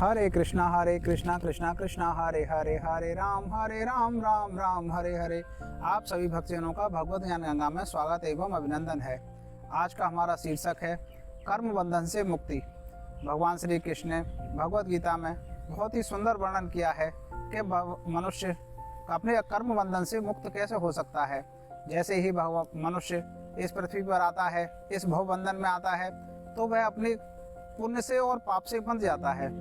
हरे कृष्णा कृष्णा कृष्णा हरे हरे, हरे राम राम राम हरे हरे। आप सभी भक्तजनों का भगवत ज्ञान गंगा में स्वागत एवं अभिनंदन है। आज का हमारा शीर्षक है कर्म बंधन से मुक्ति। भगवान श्री कृष्ण ने भगवत गीता में बहुत ही सुंदर वर्णन किया है कि मनुष्य अपने कर्म बंधन से मुक्त कैसे हो सकता है। जैसे ही मनुष्य इस पृथ्वी पर आता है, इस भव बंधन में आता है, तो वह अपने पुण्य से और पाप से बंध जाता है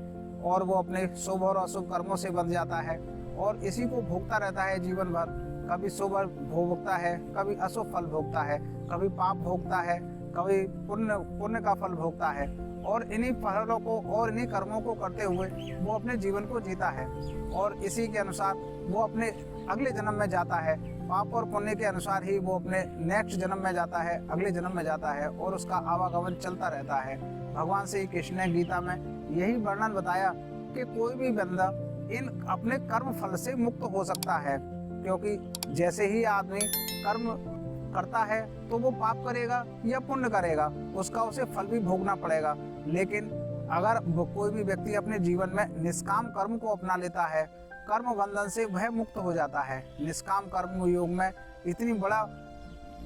और वो अपने शुभ और अशुभ कर्मों से बंध जाता है और इसी को भोगता रहता है जीवन भर। कभी शुभ भोगता है, कभी अशुभ फल भोगता है, कभी पाप भोगता है, कभी पुण्य का फल भोगता है और इन्हीं फलों को और इन्हीं कर्मों को करते हुए वो अपने जीवन को जीता है और इसी के अनुसार वो अपने अगले जन्म में जाता है। पाप और पुण्य के अनुसार ही वो अपने नेक्स्ट जन्म में जाता है, अगले जन्म में जाता है और उसका आवागमन चलता रहता है। भगवान श्री कृष्ण ने गीता में यही वर्णन बताया कि कोई भी बंदा इन अपने कर्म फल से मुक्त हो सकता है, क्योंकि जैसे ही आदमी कर्म करता है तो वो पाप करेगा या पुण्य करेगा, उसका उसे फल भी भोगना पड़ेगा। लेकिन अगर कोई भी व्यक्ति अपने जीवन में निष्काम कर्म को अपना लेता है, कर्म बंधन से वह मुक्त हो जाता है। निष्काम कर्म योग में इतनी बड़ा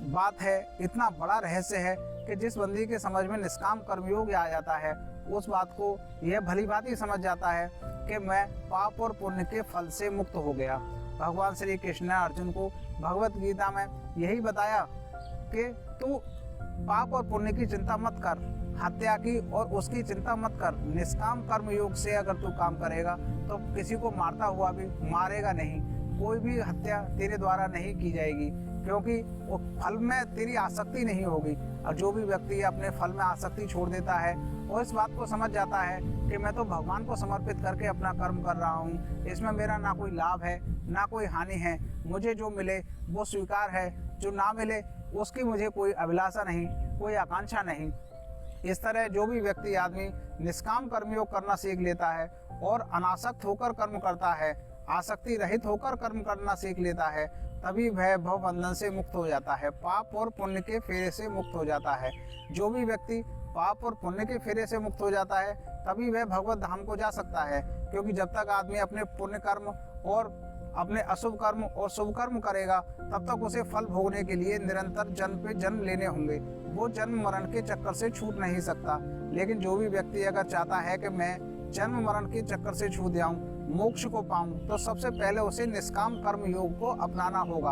बात है, इतना बड़ा रहस्य है कि जिस बंदी के समझ में निष्काम कर्मयोग आ जाता है, उस बात को यह भली भांति समझ जाता है कि मैं पाप और पुण्य के फल से मुक्त हो गया। भगवान श्री कृष्ण ने अर्जुन को भगवत गीता में यही बताया कि तू पाप और पुण्य की चिंता मत कर, हत्या की और उसकी चिंता मत कर। निष्काम कर्म योग से अगर तू काम करेगा तो किसी को मारता हुआ भी मारेगा नहीं, कोई भी हत्या तेरे द्वारा नहीं की जाएगी, क्योंकि वो फल में तेरी आसक्ति नहीं होगी। और जो भी व्यक्ति अपने फल में आसक्ति छोड़ देता है और इस बात को समझ जाता है कि मैं तो भगवान को समर्पित करके अपना कर्म कर रहा हूँ, इसमें मेरा ना कोई लाभ है ना कोई हानि है, मुझे जो मिले वो स्वीकार है, जो ना मिले उसकी मुझे कोई अभिलाषा नहीं, कोई आकांक्षा नहीं। इस तरह जो भी व्यक्ति आदमी निष्काम कर्मयोग करना सीख लेता है और अनासक्त होकर कर्म करता है, आसक्ति रहित होकर कर्म करना सीख लेता है, तभी वह भव बंधन से मुक्त हो जाता है, पाप और पुण्य के फेरे से मुक्त हो जाता है। जो भी व्यक्ति पाप और पुण्य के फेरे से मुक्त हो जाता है तभी वह भगवत धाम को जा सकता है, क्योंकि जब तक आदमी अपने पुण्य कर्म और अपने अशुभ कर्म और शुभ कर्म करेगा तब तक उसे फल भोगने के लिए निरंतर जन्म पे जन्म लेने होंगे। वो जन्म मरण के चक्कर से छूट नहीं सकता। लेकिन जो भी व्यक्ति अगर चाहता है कि मैं जन्म मरण के चक्कर से छूट जाऊं, मोक्ष को पाऊं, तो सबसे पहले उसे निष्काम कर्म योग को अपनाना होगा,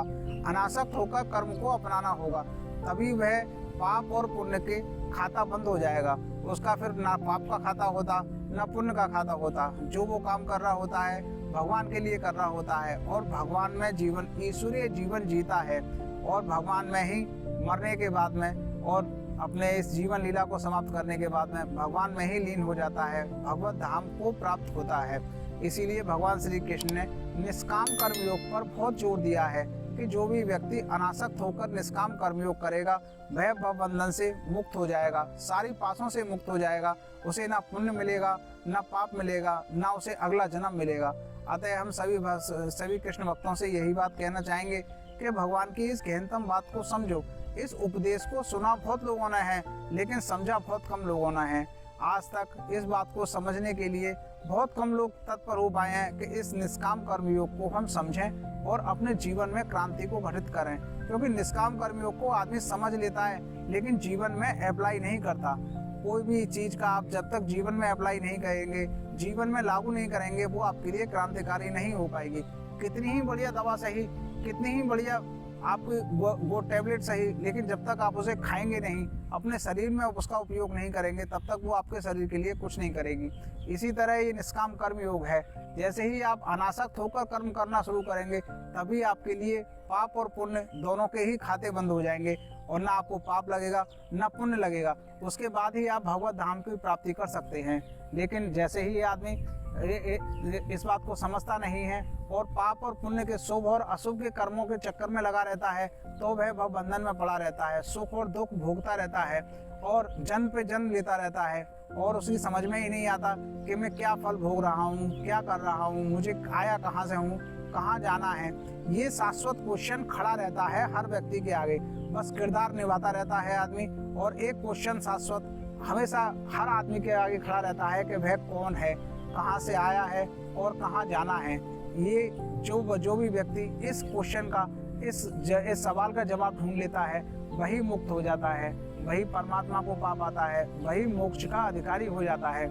अनासक्त होकर कर्म को अपनाना होगा। तभी वह पाप और पुण्य के खाता बंद हो जाएगा। उसका फिर ना पाप का खाता होता ना पुण्य का खाता होता। जो वो काम कर रहा होता है भगवान के लिए कर रहा होता है और भगवान में जीवन ईश्वरीय जीवन जीता है और भगवान में ही मरने के बाद में और अपने इस जीवन लीला को समाप्त करने के बाद में भगवान में ही लीन हो जाता है, भगवत धाम को प्राप्त होता है। इसीलिए भगवान श्री कृष्ण ने निष्काम कर्मयोग पर बहुत जोर दिया है कि जो भी व्यक्ति अनासक्त होकर निष्काम कर्मयोग करेगा वह भव बंधन से मुक्त हो जाएगा, सारी पासों से मुक्त हो जाएगा। उसे ना पुण्य मिलेगा ना पाप मिलेगा, ना उसे अगला जन्म मिलेगा। अतः हम सभी कृष्ण भक्तों से यही बात कहना चाहेंगे कि भगवान की इस गहनतम बात को समझो। इस उपदेश को सुना बहुत लोगों ने है लेकिन समझा बहुत कम लोगों ने है। आज तक इस बात को समझने के लिए बहुत कम लोग तत्पर हो पाए हैं कि इस निष्काम कर्मयोग को हम समझें और अपने जीवन में क्रांति को घटित करें, क्योंकि निष्काम कर्मयोग को आदमी समझ लेता है लेकिन जीवन में अप्लाई नहीं करता। कोई भी चीज़ का आप जब तक जीवन में अप्लाई नहीं करेंगे, जीवन में लागू नहीं करेंगे, वो आपके लिए क्रांतिकारी नहीं हो पाएगी। कितनी ही बढ़िया दवा सही, कितनी ही बढ़िया आपकी वो टैबलेट सही, लेकिन जब तक आप उसे खाएंगे नहीं, अपने शरीर में उसका उपयोग नहीं करेंगे, तब तक वो आपके शरीर के लिए कुछ नहीं करेगी। इसी तरह ये निष्काम कर्म योग है। जैसे ही आप अनासक्त होकर कर्म करना शुरू करेंगे तभी आपके लिए पाप और पुण्य दोनों के ही खाते बंद हो जाएंगे और ना आपको पाप लगेगा ना पुण्य लगेगा। उसके बाद ही आप भगवत धाम की प्राप्ति कर सकते हैं। लेकिन जैसे ही आदमी इस बात को समझता नहीं है और पाप और पुण्य के शुभ और अशुभ के कर्मों के चक्कर में लगा रहता है तो वह भव बंधन में पड़ा रहता है, सुख और दुख भोगता रहता है और जन्म पे जन्म लेता रहता है और उसकी समझ में ही नहीं आता कि मैं क्या फल भोग रहा हूँ, क्या कर रहा हूँ, मुझे आया कहाँ से हूँ, कहाँ जाना है। ये शाश्वत क्वेश्चन खड़ा रहता है हर व्यक्ति के आगे। बस किरदार निभाता रहता है आदमी और एक क्वेश्चन शाश्वत हमेशा हर आदमी के आगे खड़ा रहता है कि वह कौन है, कहाँ से आया है और कहाँ जाना है। ये जो भी व्यक्ति इस क्वेश्चन का इस सवाल का जवाब ढूंढ लेता है वही मुक्त हो जाता है, वही परमात्मा को पा पाता है, वही मोक्ष का अधिकारी हो जाता है।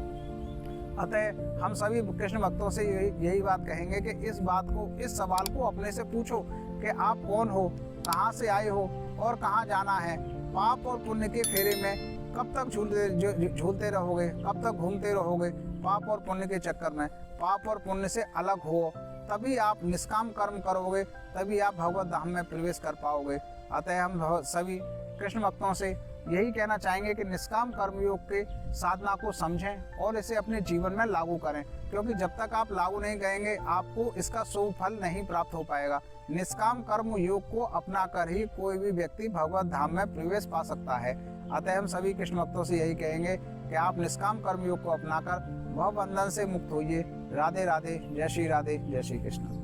अतः हम सभी कृष्ण भक्तों से यही बात कहेंगे कि इस सवाल को अपने से पूछो कि आप कौन हो, कहाँ से आए हो और कहाँ जाना है। पाप और पुण्य के फेरे में कब तक झूलते रहोगे, कब तक घूमते रहोगे पाप और पुण्य के चक्कर में। पाप और पुण्य से अलग हो, तभी आप निष्काम कर्म करोगे, तभी आप भगवत धाम में प्रवेश कर पाओगे। अतः हम सभी कृष्ण भक्तों से यही कहना चाहेंगे कि निष्काम कर्मयोग के साधना को समझें और इसे अपने जीवन में लागू करें, क्योंकि जब तक आप लागू नहीं करेंगे आपको इसका शुभ फल नहीं प्राप्त हो पाएगा। निष्काम कर्म योग को अपना कर ही कोई भी व्यक्ति भगवत धाम में प्रवेश पा सकता है। अतः हम सभी कृष्ण भक्तों से यही कहेंगे कि आप निष्काम कर्म योग को अपनाकर भव बंधन से मुक्त होइए। राधे राधे, जय श्री राधे, जय श्री कृष्ण।